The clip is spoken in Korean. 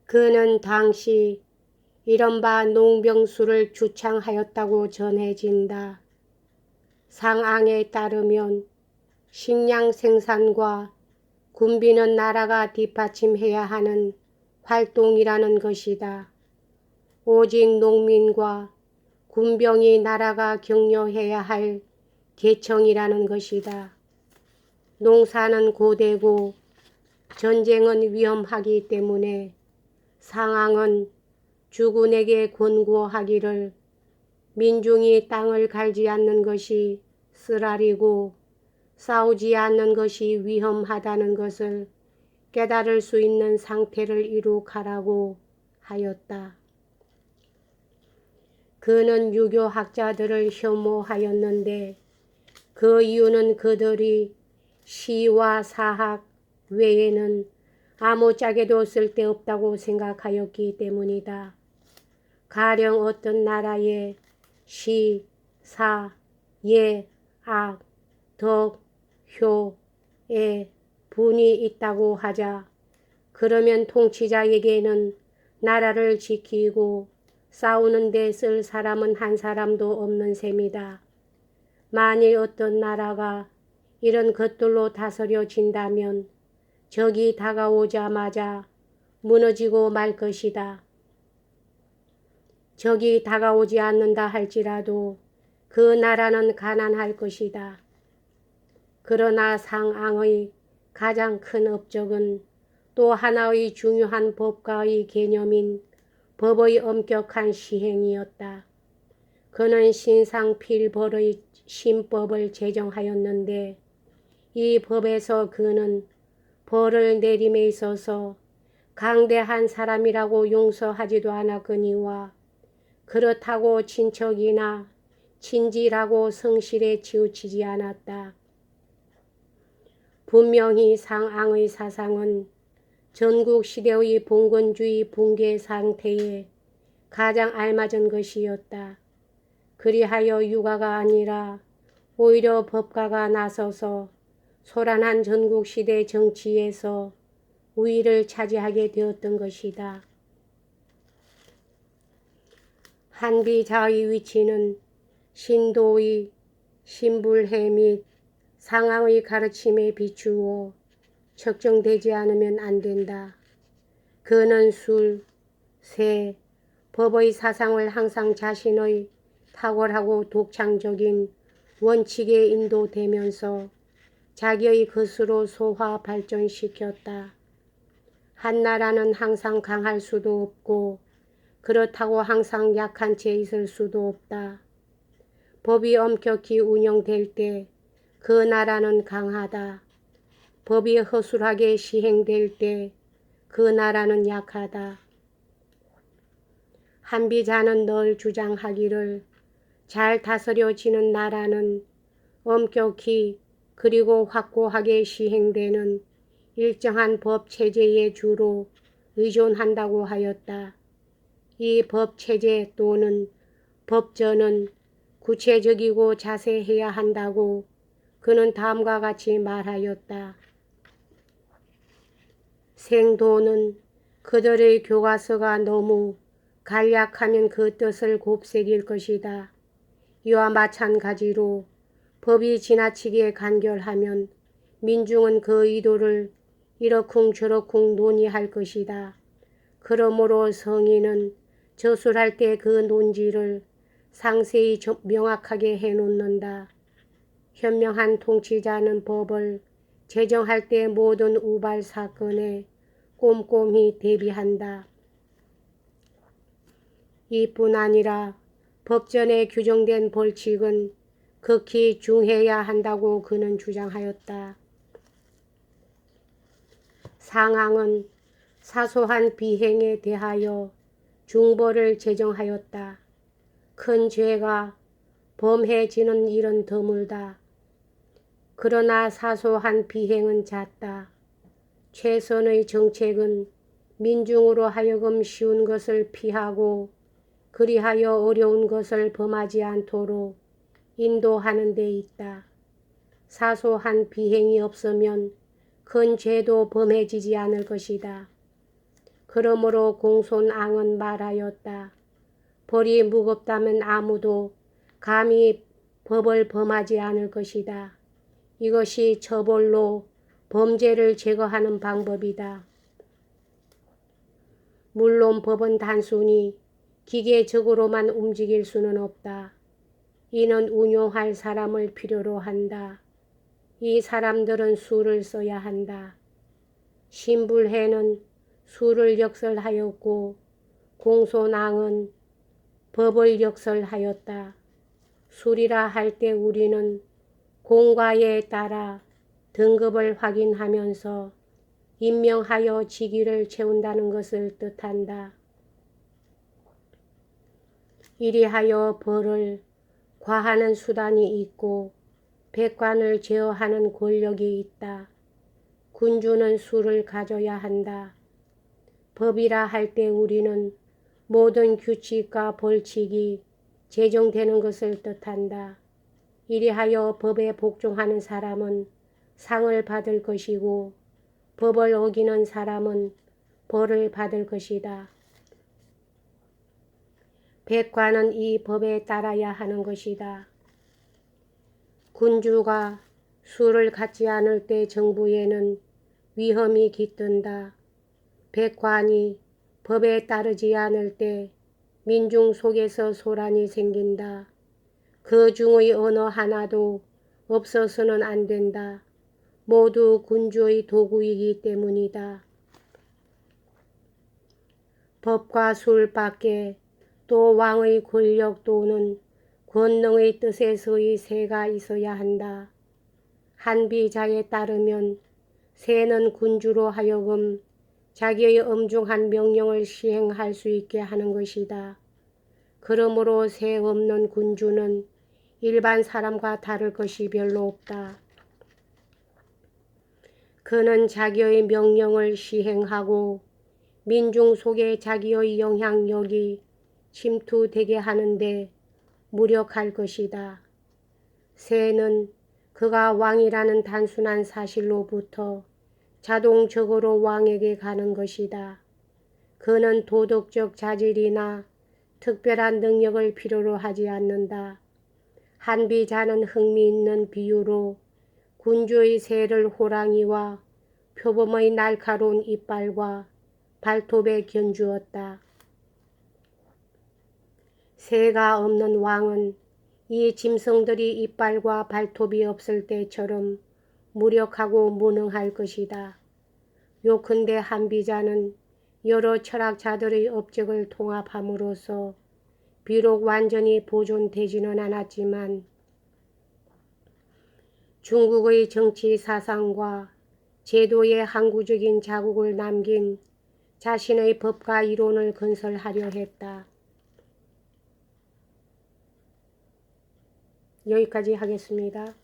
그는 당시 이른바 농병수를 주창하였다고 전해진다. 상앙에 따르면 식량 생산과 군비는 나라가 뒷받침해야 하는 활동이라는 것이다. 오직 농민과 군병이 나라가 격려해야 할 계청이라는 것이다. 농사는 고되고 전쟁은 위험하기 때문에 상앙은 주군에게 권고하기를 민중이 땅을 갈지 않는 것이 쓰라리고 싸우지 않는 것이 위험하다는 것을 깨달을 수 있는 상태를 이룩하라고 하였다. 그는 유교학자들을 혐오하였는데 그 이유는 그들이 시와 사학 외에는 아무짝에도 쓸데없다고 생각하였기 때문이다. 가령 어떤 나라에 시, 사, 예, 악, 덕, 효, 애, 분이 있다고 하자. 그러면 통치자에게는 나라를 지키고 싸우는 데 쓸 사람은 한 사람도 없는 셈이다. 만일 어떤 나라가 이런 것들로 다스려진다면 적이 다가오자마자 무너지고 말 것이다. 적이 다가오지 않는다 할지라도 그 나라는 가난할 것이다. 그러나 상앙의 가장 큰 업적은 또 하나의 중요한 법과의 개념인 법의 엄격한 시행이었다. 그는 신상필벌의 신법을 제정하였는데 이 법에서 그는 벌을 내림에 있어서 강대한 사람이라고 용서하지도 않았거니와 그렇다고 친척이나 친지라고 성실에 치우치지 않았다. 분명히 상앙의 사상은 전국시대의 봉건주의 붕괴 상태에 가장 알맞은 것이었다. 그리하여 육아가 아니라 오히려 법가가 나서서 소란한 전국시대 정치에서 우위를 차지하게 되었던 것이다. 한비자의 위치는 신도의 신불해 및 상황의 가르침에 비추어 측정되지 않으면 안 된다. 그는 술, 세, 법의 사상을 항상 자신의 탁월하고 독창적인 원칙에 인도되면서 자기의 것으로 소화 발전시켰다. 한 나라는 항상 강할 수도 없고 그렇다고 항상 약한 채 있을 수도 없다. 법이 엄격히 운영될 때 그 나라는 강하다. 법이 허술하게 시행될 때 그 나라는 약하다. 한비자는 늘 주장하기를 잘 다스려지는 나라는 엄격히 그리고 확고하게 시행되는 일정한 법 체제에 주로 의존한다고 하였다. 이 법 체제 또는 법전은 구체적이고 자세해야 한다고 그는 다음과 같이 말하였다. 생도는 그들의 교과서가 너무 간략하면 그 뜻을 곱새길 것이다. 이와 마찬가지로 법이 지나치게 간결하면 민중은 그 의도를 이러쿵저러쿵 논의할 것이다. 그러므로 성인은 저술할 때 그 논지를 상세히 명확하게 해놓는다. 현명한 통치자는 법을 제정할 때 모든 우발 사건에 꼼꼼히 대비한다. 이뿐 아니라 법전에 규정된 벌칙은 극히 중해야 한다고 그는 주장하였다. 상앙은 사소한 비행에 대하여 중벌을 제정하였다. 큰 죄가 범해지는 일은 드물다. 그러나 사소한 비행은 잦다. 최선의 정책은 민중으로 하여금 쉬운 것을 피하고 그리하여 어려운 것을 범하지 않도록 인도하는 데 있다. 사소한 비행이 없으면 큰 죄도 범해지지 않을 것이다. 그러므로 공손왕은 말하였다. 벌이 무겁다면 아무도 감히 법을 범하지 않을 것이다. 이것이 처벌로 범죄를 제거하는 방법이다. 물론 법은 단순히 기계적으로만 움직일 수는 없다. 이는 운용할 사람을 필요로 한다. 이 사람들은 수를 써야 한다. 신불해는 수를 역설하였고 공손왕은 법을 역설하였다. 술이라 할 때 우리는 공과에 따라 등급을 확인하면서 임명하여 직위를 채운다는 것을 뜻한다. 이리하여 벌을 과하는 수단이 있고 백관을 제어하는 권력이 있다. 군주는 수를 가져야 한다. 법이라 할 때 우리는 모든 규칙과 벌칙이 제정되는 것을 뜻한다. 이리하여 법에 복종하는 사람은 상을 받을 것이고 법을 어기는 사람은 벌을 받을 것이다. 백관은 이 법에 따라야 하는 것이다. 군주가 수를 갖지 않을 때 정부에는 위험이 깃든다. 백관이 법에 따르지 않을 때 민중 속에서 소란이 생긴다. 그 중의 어느 하나도 없어서는 안 된다. 모두 군주의 도구이기 때문이다. 법과 술밖에 또 왕의 권력 또는 권능의 뜻에서의 세가 있어야 한다. 한비자에 따르면 세는 군주로 하여금 자기의 엄중한 명령을 시행할 수 있게 하는 것이다. 그러므로 세 없는 군주는 일반 사람과 다를 것이 별로 없다. 그는 자기의 명령을 시행하고 민중 속에 자기의 영향력이 침투되게 하는데 무력할 것이다. 세는 그가 왕이라는 단순한 사실로부터 자동적으로 왕에게 가는 것이다. 그는 도덕적 자질이나 특별한 능력을 필요로 하지 않는다. 한비자는 흥미있는 비유로 군주의 세를 호랑이와 표범의 날카로운 이빨과 발톱에 견주었다. 새가 없는 왕은 이 짐승들이 이빨과 발톱이 없을 때처럼 무력하고 무능할 것이다. 요컨대 한비자는 여러 철학자들의 업적을 통합함으로써 비록 완전히 보존되지는 않았지만 중국의 정치 사상과 제도의 항구적인 자국을 남긴 자신의 법과 이론을 건설하려 했다. 여기까지 하겠습니다.